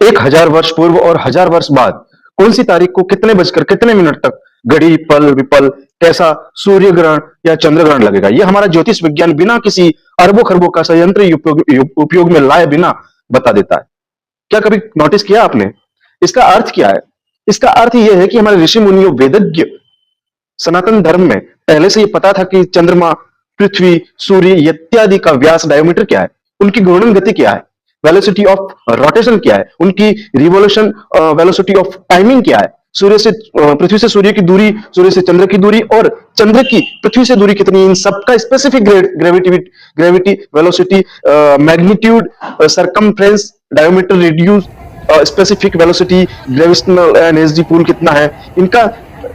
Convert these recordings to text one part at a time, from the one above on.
1000 वर्ष पूर्व और 1000 वर्ष बाद कौन सी तारीख को कितने बजकर कितने मिनट तक घड़ी पल विपल कैसा सूर्य ग्रहण या चंद्र ग्रहण लगेगा, ये हमारा ज्योतिष विज्ञान बिना किसी अरबों खरबों का संयंत्र उपयोग में लाए बिना बता देता है। क्या कभी नोटिस किया आपने? इसका अर्थ क्या है? इसका अर्थ यह है कि हमारे ऋषि मुनियों वेदज्ञ सनातन धर्म में पहले से ये पता था कि चंद्रमा, पृथ्वी, सूर्य इत्यादि का व्यास डायोमीटर क्या है, उनकी घूर्णन गति क्या है, वेलोसिटी ऑफ रोटेशन क्या है, उनकी रिवोल्यूशन वेलोसिटी ऑफ टाइमिंग क्या है, सूर्य से पृथ्वी से सूर्य की दूरी, सूर्य से चंद्र की दूरी और चंद्र की पृथ्वी से दूरी कितनी, इन सबका specific gravity velocity, magnitude, circumference, diameter, radius, specific velocity, gravitational energy pull कितना है, इनका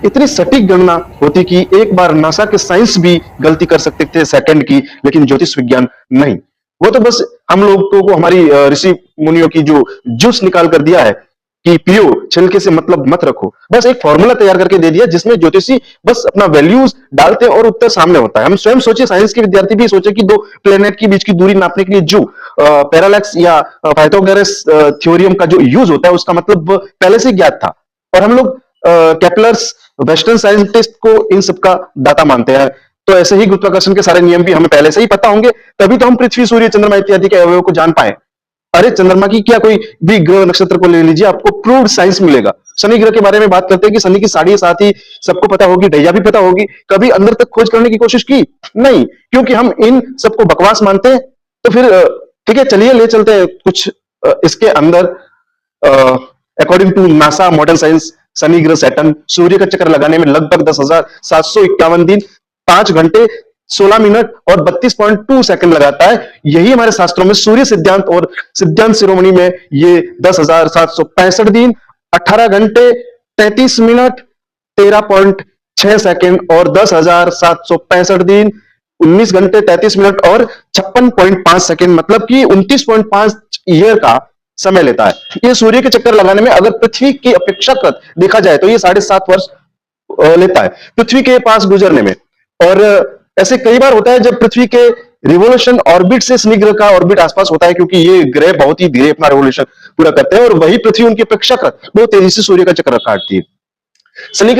इतनी सटीक गणना होती कि एक बार नासा के साइंस भी गलती कर सकते थे सेकंड की, लेकिन ज्योतिष विज्ञान नहीं। वो तो बस हम लोगों को हमारी ऋषि मुनियों की जो जूस निकाल कर दिया है कि पियो छिलके से मतलब मत रखो, बस एक फॉर्मूला तैयार करके दे दिया जिसमें ज्योतिषी बस अपना वैल्यूज डालते हैं और उत्तर सामने होता है। हम स्वयं सोचे, साइंस के विद्यार्थी भी सोचे कि दो प्लेनेट के बीच की दूरी नापने के लिए जो पैरालैक्स या पाइथागोरस थ्योरम का जो यूज होता है उसका मतलब पहले से ज्ञात था, और हम लोग केपलर्स वेस्टर्न साइंटिस्ट को इन सबका दाता मानते हैं। तो ऐसे ही गुरुत्वाकर्षण के सारे नियम भी हमें पहले से ही पता होंगे, तभी तो हम पृथ्वी, सूर्य, चंद्रमा इत्यादि के अवयवों को जान पाए। अरे चंद्रमा की क्या, कोई भी ग्रह नक्षत्र को ले लीजिए, आपको प्रूव्ड साइंस मिलेगा। शनि ग्रह के बारे में बात करते हैं कि शनि की साढ़े साथ ही सबको पता होगी, ढैया भी पता होगी, कभी अंदर तक खोज करने की कोशिश की नहीं, क्योंकि हम इन सबको बकवास मानते हैं। तो फिर ठीक है, चलिए ले चलते हैं कुछ इसके अंदर। According to NASA modern science, Shani ग्रह सैटर्न सूर्य का चक्कर लगाने में लगभग 10,751 दिन, 5 घंटे 16 मिनट और 32.2 सेकंड लगाता है। यही हमारे शास्त्रों में सूर्य सिद्धांत और सिद्धांत शिरोमणि में ये 10,765 दिन, 18 घंटे 33 मिनट 13.6 सेकंड और 10,765 दिन, 19 घंटे 33 मिनट और 56.5 सेकंड, मतलब कि 29.5 ईयर का समय लेता है। ये सूर्य के चक्कर लगाने में अगर पृथ्वी की अपेक्षाकृत देखा जाए तो ये 7.5 वर्ष लेता है पृथ्वी के पास गुजरने में। और ऐसे कई बार होता है जब पृथ्वी के रिवोल्यूशन ऑर्बिट से शनि ग्रह का ऑर्बिट आसपास होता है, क्योंकि ये ग्रह बहुत ही धीरे अपना रिवोल्यूशन पूरा करते हैं और वही पृथ्वी उनकी अपेक्षाकृत बहुत तेजी से सूर्य का चक्कर काटती है। शनि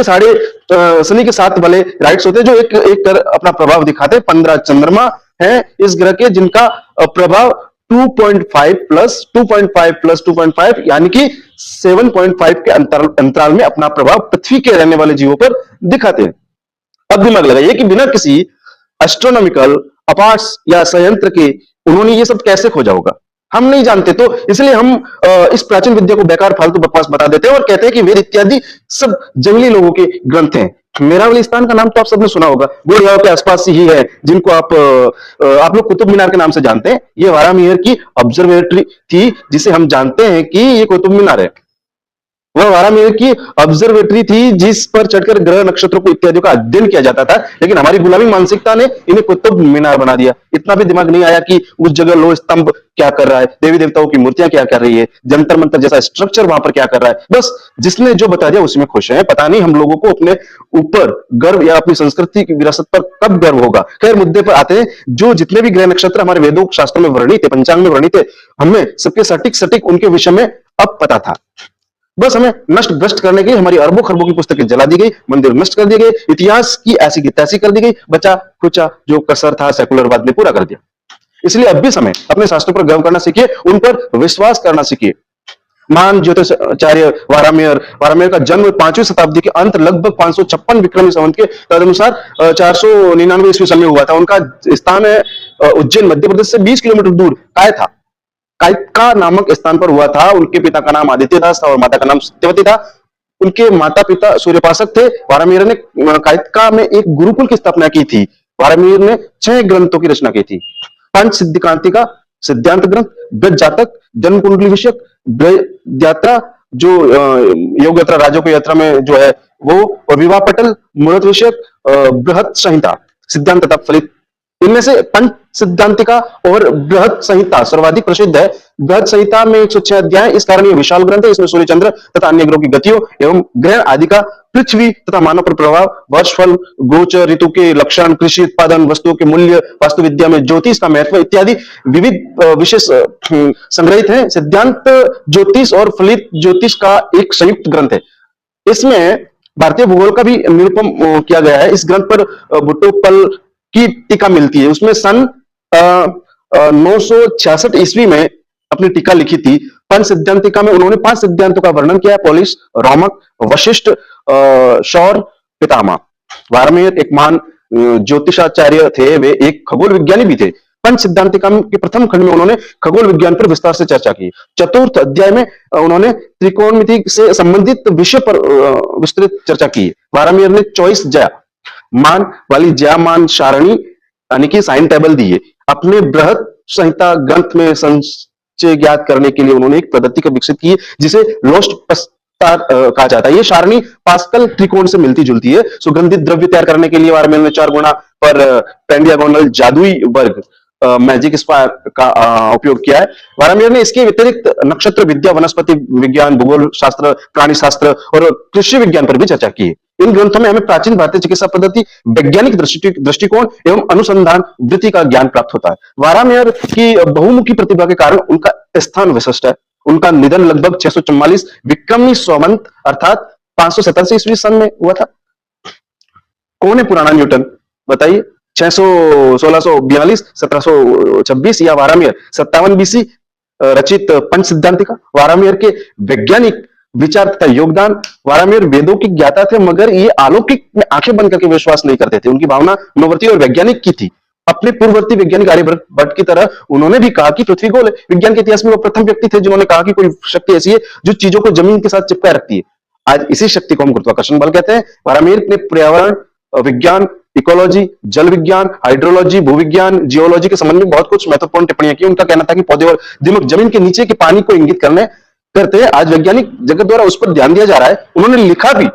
के 7 वाले राइट्स होते हैं जो एक एक कर अपना प्रभाव दिखाते हैं। 15 चंद्रमा है इस ग्रह के जिनका प्रभाव 2.5 प्लस 2.5 प्लस 2.5 यानी कि 7.5 के अंतराल में अपना प्रभाव पृथ्वी के रहने वाले जीवों पर दिखाते हैं। अब दिमाग लगाइए कि बिना किसी एस्ट्रोनॉमिकल अपार्ट्स या संयंत्र के उन्होंने ये सब कैसे खोजा होगा, हम नहीं जानते। तो इसलिए हम इस प्राचीन विद्या को बेकार फालतू बकवास बता देते हैं और कहते हैं कि वेद इत्यादि सब जंगली लोगों के ग्रंथ हैं। मेरावली स्थान का नाम तो आप सबने सुना होगा, गुड़गांव के आसपास ही है, जिनको आप लोग कुतुब मीनार के नाम से जानते हैं। ये वारामिहिर की ऑब्जर्वेटरी थी जिसे हम जानते हैं कि ये कुतुब मीनार है। वह वारामिहिर की ऑब्जर्वेटरी थी जिस पर चढ़कर ग्रह नक्षत्रों को इत्यादि का अध्ययन किया जाता था, लेकिन हमारी गुलामी मानसिकता ने इन्हें कुतुब मीनार बना दिया। इतना भी दिमाग नहीं आया कि उस जगह लोह स्तंभ क्या कर रहा है, देवी देवताओं की मूर्तियां क्या कर रही है, जंतर मंतर जैसा स्ट्रक्चर वहां पर क्या कर रहा है। बस जिसने जो बता दिया उसी में खुश है। पता नहीं हम लोगों को अपने ऊपर गर्व या अपनी संस्कृति की विरासत पर कब गर्व होगा। खैर मुद्दे पर आते हैं। जो जितने भी ग्रह नक्षत्र हमारे वेदों शास्त्रों में वर्णित थे, पंचांग में वर्णित थे, हमें सबके सटीक सटीक उनके विषय में अब पता था। बस हमें नष्ट भ्रष्ट करने के लिए हमारी अरबों खरबों की पुस्तकें जला दी गई, मंदिर नष्ट कर दिए गए, इतिहास की ऐसी की तैसी कर दी गई, बचा खुचा जो कसर था सेकुलरवाद ने पूरा कर दिया। इसलिए अब भी समय अपने शास्त्रों पर गर्व करना सीखिए, उन पर विश्वास करना सीखिए। महान ज्योतिषाचार्य वारामिहिर का जन्म 5वीं शताब्दी के अंत लगभग 556 विक्रमी संवत के तदनुसार 499 ईस्वी सन में हुआ था। उनका स्थान है उज्जैन, मध्य प्रदेश से 20 किलोमीटर दूर काय था। कायका नामक स्थान पर हुआ था। उनके पिता का नाम आदित्य दास था और माता का नाम सत्यवती था। उनके माता पिता सूर्यपाशक थे। वारामिहिर ने कायका में एक गुरुकुल की स्थापना की थी। वारामिहिर ने 6 ग्रंथों की रचना की थी। पंच सिद्धिकांतिका, सिद्धांत ग्रंथ, ब्रज जातक, जन्म कुंडली विषयक, यात्रा जो योग यात्रा, राजों की यात्रा में जो है वो, और विवाह पटल, मुहूर्त विषयक, बृहत संहिता, सिद्धांत तथा फलित। इनमें से पंच सिद्धांतिका और बृहद संहिता सर्वाधिक प्रसिद्ध है। बृहद संहिता में 106 अध्याय है, इस कारण ये विशाल ग्रंथ है। इसमें सूर्य चंद्र तथा अन्य ग्रहों की गतियों एवं ग्रहण आदि का पृथ्वी तथा मानव पर प्रभाव, वर्षफल, गोचर, ऋतु के लक्षण, कृषि उत्पादन, वस्तुओं के मूल्य, वास्तु विद्या में ज्योतिष का महत्व इत्यादि विविध विशेष संग्रहित है। सिद्धांत ज्योतिष और फलित ज्योतिष का एक संयुक्त ग्रंथ है। इसमें भारतीय भूगोल का भी निरूपण किया गया है। इस ग्रंथ पर बुटोपल की टीका मिलती है। उसमें सन 966 ईस्वी में अपनी टीका लिखी थी। पंच सिद्धांतिका में उन्होंने 5 सिद्धांतों का वर्णन किया है: पॉलिश, रोमक, वशिष्ठ, सौर, पितामह। वारमेयर एक महान ज्योतिषाचार्य थे, वे एक खगोल विज्ञानी भी थे। पंच सिद्धांतिका के प्रथम खंड में उन्होंने खगोल विज्ञान पर विस्तार से चर्चा की। चतुर्थ अध्याय में उन्होंने त्रिकोणमिति से संबंधित विषय पर विस्तृत चर्चा की। वारमेयर ने 24 ज्या मान वाली ज्यामान सारणी यानी कि साइन टेबल दी है। अपने बृहद संहिता ग्रंथ में संचय ज्ञात करने के लिए उन्होंने एक पद्धति का विकसित की है, जिसे लोस्ट प्रस्तार कहा जाता है। ये सारणी पास्कल त्रिकोण से मिलती जुलती है। सुगंधित द्रव्य तैयार करने के लिए वारमेयर ने 4 गुणा पर पेंडियागोनल जादुई वर्ग मैजिक स्क्वायर का उपयोग किया है। वारमेयर ने इसके व्यतिरिक्त नक्षत्र विद्या, वनस्पति विज्ञान, भूगोल शास्त्र, प्राणी शास्त्र और कृषि विज्ञान पर भी चर्चा की है। इन ग्रंथों में हमें प्राचीन भारतीय चिकित्सा पद्धति, वैज्ञानिक दृष्टिकोण एवं अनुसंधान वृत्ति का ज्ञान प्राप्त होता है। वारमेयर की बहुमुखी प्रतिभा के कारण उनका स्थान विशिष्ट है। उनका निधन लगभग 644 विक्रमी संवत अर्थात 587 ईस्वी सन में हुआ था। कौन है पुराना न्यूटन? बताइए। 1642, 1726 या वारमेयर 57 बीसी रचित पंच सिद्धांतिका। वारमेयर के वैज्ञानिक विचार तथा योगदान। वारमेयर वेदों के ज्ञाता थे, मगर ये अलौकिक में आंखें बंद करके विश्वास नहीं करते थे। उनकी भावना मनोवर्ती और वैज्ञानिक की थी। अपने पूर्ववर्ती वैज्ञानिक आर्यभट्ट की तरह उन्होंने भी कहा कि पृथ्वी गोल है। विज्ञान के इतिहास में वो प्रथम व्यक्ति थे जिन्होंने कहा कि कोई शक्ति ऐसी है जो चीजों को जमीन के साथ चिपकाए रखती है। आज इसी शक्ति को हम गुरुत्वाकर्षण बल कहते हैं। वारमेयर ने पर्यावरण विज्ञान, इकोलॉजी, जल विज्ञान, हाइड्रोलॉजी, भूविज्ञान, जियोलॉजी के संबंध में बहुत कुछ महत्वपूर्ण टिप्पणियां की। उनका कहना था कि पौधे और दिमक जमीन के नीचे के पानी को इंगित करते हैं। आज वैज्ञानिक जगत द्वारा उस पर ध्यान दिया जा रहा है। उन्होंने लिखा भी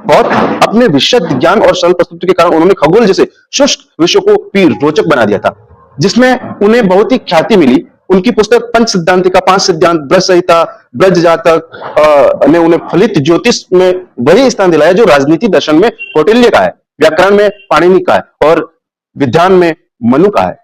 बहुत। अपने विशद ज्ञान और सरल प्रस्तुति के कारण उन्होंने खगोल जैसे शुष्क विषयों को भी रोचक बना दिया था, जिसमें उन्हें बहुत ही ख्याति मिली। उनकी पुस्तक पंच सिद्धांतिका, 5 सिद्धांत, बृहद संहिता, ब्रज जातक ने उन्हें फलित ज्योतिष में वही स्थान दिलाया जो राजनीति दर्शन में कौटिल्य का है, व्याकरण में पाणिनि का है और विधान में मनु का है।